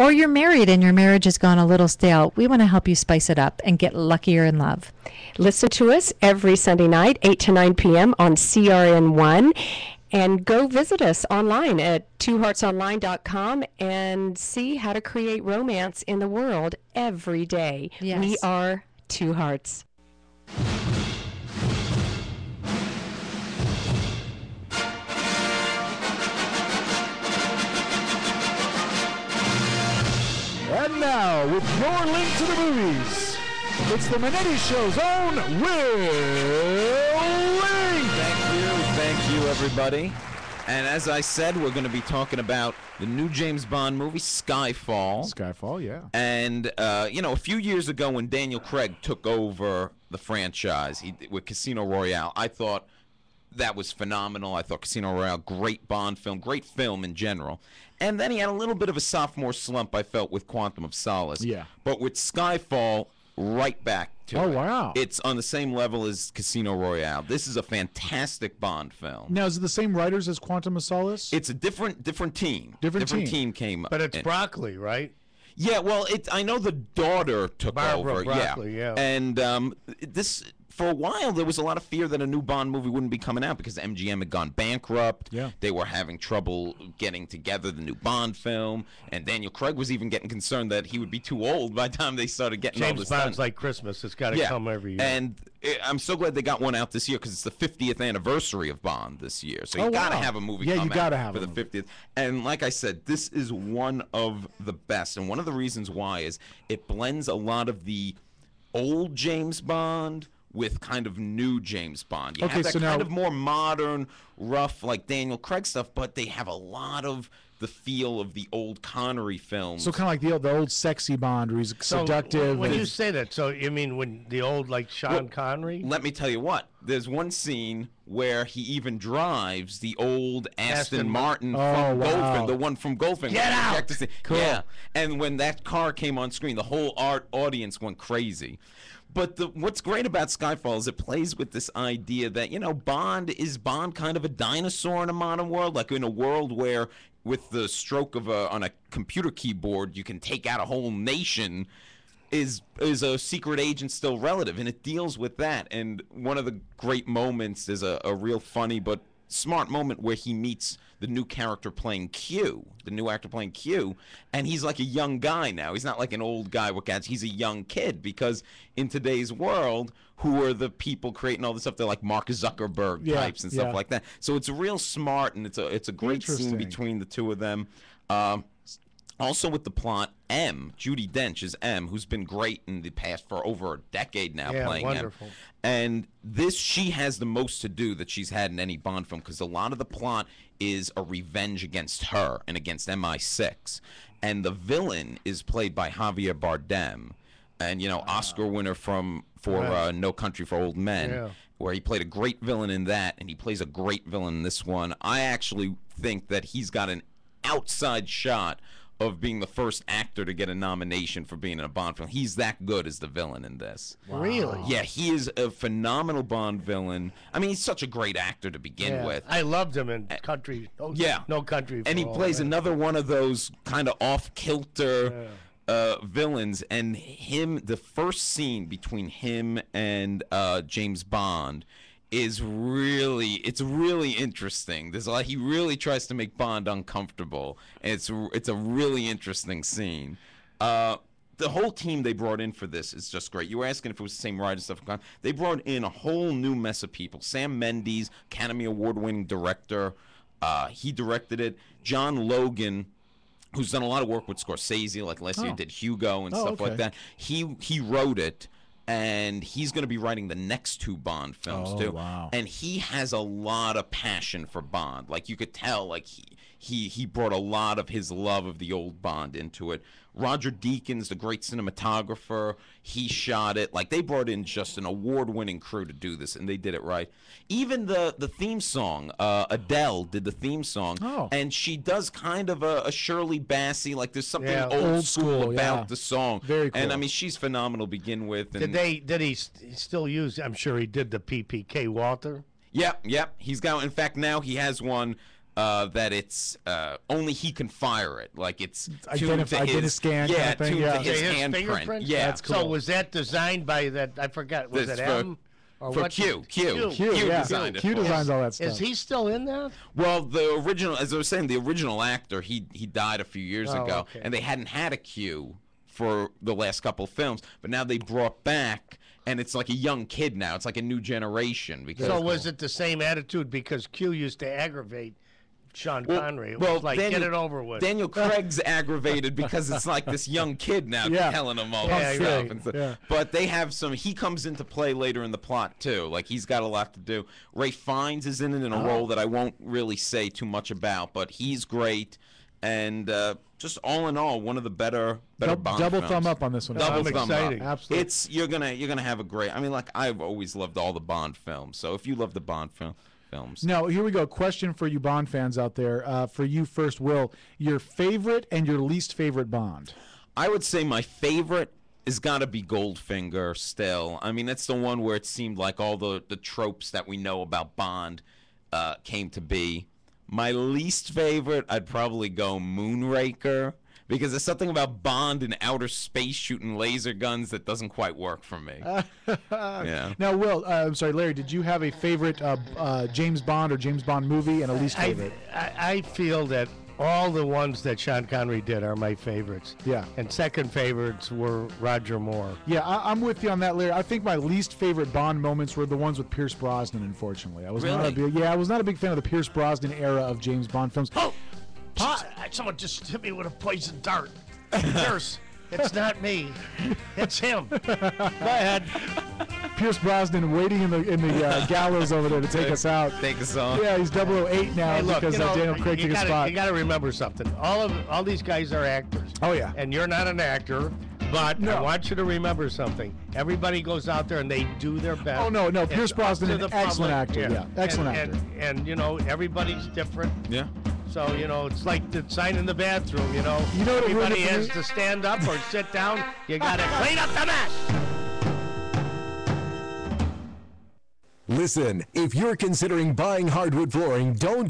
Or you're married and your marriage has gone a little stale. We want to help you spice it up and get luckier in love. Listen to us every Sunday night, 8 to 9 p.m. on CRN1. And go visit us online at twoheartsonline.com and see how to create romance in the world every day. Yes. We are Two Hearts. And now, with your link to the movies, it's the Manetti Show's own Will Link. Thank you, everybody. And as I said, we're going to be talking about the new James Bond movie, Skyfall. Skyfall, yeah. And, a few years ago when Daniel Craig took over the franchise with Casino Royale, I thought that was phenomenal. I thought Casino Royale, great Bond film, great film in general. And then he had a little bit of a sophomore slump, I felt, with Quantum of Solace. Yeah. But with Skyfall, right back to it. Oh, wow. It's on the same level as Casino Royale. This is a fantastic Bond film. Now, is it the same writers as Quantum of Solace? It's a different team. Different team came up. But it's Broccoli, right? Yeah, well, I know the daughter took Barbara over. Broccoli, yeah. And this, for a while, there was a lot of fear that a new Bond movie wouldn't be coming out because MGM had gone bankrupt. Yeah. They were having trouble getting together the new Bond film. And Daniel Craig was even getting concerned that he would be too old by the time they started getting all James this Bond's done. like Christmas. It's got to come every year. And I'm so glad they got one out this year because it's the 50th anniversary of Bond this year. So you got to have a movie come you gotta out have for the 50th. And like I said, this is one of the best. And one of the reasons why is it blends a lot of the old James Bond with kind of new James Bond. You have that kind of more modern, rough, like Daniel Craig stuff, but they have a lot of the feel of the old Connery films. So kind of like the old sexy Bond, where he's seductive. When you say that, so you mean when the old like Sean Connery? Let me tell you what. There's one scene where he even drives the old Aston Martin from Goldfinger, the one from Goldfinger. Get out! Cool. Yeah, and when that car came on screen, the whole audience went crazy. But what's great about Skyfall is it plays with this idea that, Bond kind of a dinosaur in a modern world, like in a world where with the stroke of on a computer keyboard you can take out a whole nation. Is a secret agent still relative? And it deals with that. And one of the great moments is a real funny but smart moment where he meets the new character playing Q, the new actor playing Q, and he's like a young guy now. He's not like an old guy with cats. He's a young kid because in today's world, who are the people creating all this stuff? They're like Mark Zuckerberg types and stuff like that. So it's real smart, and it's a great scene between the two of them. Also with the plot, Judi Dench is M, who's been great in the past for over a decade now playing wonderful. And she has the most to do that she's had in any Bond film because a lot of the plot is a revenge against her and against MI6. And the villain is played by Javier Bardem, and Oscar winner for No Country for Old Men, where he played a great villain in that, and he plays a great villain in this one. I actually think that he's got an outside shot of being the first actor to get a nomination for being in a Bond film. He's that good as the villain in this. Wow. Really? Yeah, he is a phenomenal Bond villain. I mean, he's such a great actor to begin with. I loved him in Country. No Country. And he plays another one of those kind of off-kilter villains. And the first scene between him and James Bond is really interesting. He really tries to make Bond uncomfortable. And it's a really interesting scene. The whole team they brought in for this is just great. You were asking if it was the same writer stuff. They brought in a whole new mess of people. Sam Mendes, Academy Award-winning director, he directed it. John Logan, who's done a lot of work with Scorsese, like last year did Hugo and stuff like that. He wrote it. And he's going to be writing the next two Bond films too. Wow. And he has a lot of passion for Bond. Like you could tell, like he brought a lot of his love of the old Bond into it. Roger Deakins, the great cinematographer, he shot it. Like they brought in just an award-winning crew to do this, and they did it right. Even the theme song, Adele did the theme song, and she does kind of a Shirley Bassey. Like there's something old school about the song. Very cool. And I mean, she's phenomenal to begin with. And did he still use? I'm sure he did the PPK Walter. Yeah. He's got. In fact, now he has one that it's only he can fire it. Like it's tuned to Identiscan his, kind of thing, tuned yeah. to his His handprint. fingerprint? Yeah, That's cool. So was that designed by that? I forgot. Was This it for- M? Or for what? Q. Q, yeah. designed it. Q for designs us. all that stuff. Is he still in that? Well, the original, as I was saying, the original actor, he died a few years Oh, ago, okay. and they hadn't had a Q for the last couple of films, but now they brought back, and it's like a young kid now. It's like a new generation. Because So was it the same attitude? Because Q used to aggravate Sean Connery. It was like, Daniel, get it over with. Daniel Craig's aggravated because it's like this young kid now Yeah. telling him all Yeah, this yeah, stuff. And so, yeah. But they have some. He comes into play later in the plot too. Like he's got a lot to do. Ray Fiennes is in it in a role that I won't really say too much about, but he's great. And just all in all, one of the better Bond double films. thumb up on this one. Double I'm thumb excited. up. Absolutely. It's you're gonna have a great. I mean, like I've always loved all the Bond films. So if you love the Bond films. Now, here we go. Question for you Bond fans out there. For you first, Will, your favorite and your least favorite Bond. I would say my favorite has got to be Goldfinger still. I mean, it's the one where it seemed like all the tropes that we know about Bond came to be. My least favorite, I'd probably go Moonraker, because there's something about Bond in outer space shooting laser guns that doesn't quite work for me. Yeah. Now, Will, I'm sorry, Larry, did you have a favorite James Bond or James Bond movie and a least favorite? I feel that all the ones that Sean Connery did are my favorites. Yeah. And second favorites were Roger Moore. Yeah, I'm with you on that, Larry. I think my least favorite Bond moments were the ones with Pierce Brosnan. Unfortunately, I was not a Really? big I was not a big fan of the Pierce Brosnan era of James Bond films. Oh! Someone just hit me with a poison dart. Pierce, it's not me. It's him. Go ahead. Pierce Brosnan waiting in the gallows over there to take us out. Take us on. Yeah, he's 008 now Hey, look, because Daniel Craig took his spot. You got to remember something. All these guys are actors. Oh, yeah. And you're not an actor, but No. I want you to remember something. Everybody goes out there and they do their best. Oh, no, It's Pierce up Brosnan, to an the excellent public. actor, yeah, excellent actor. And you know, everybody's different. Yeah. So, you know, it's like the sign in the bathroom, you know. You know what it ruined Everybody it for has me? to stand up or sit down. You got to clean up the mess. Listen, if you're considering buying hardwood flooring, don't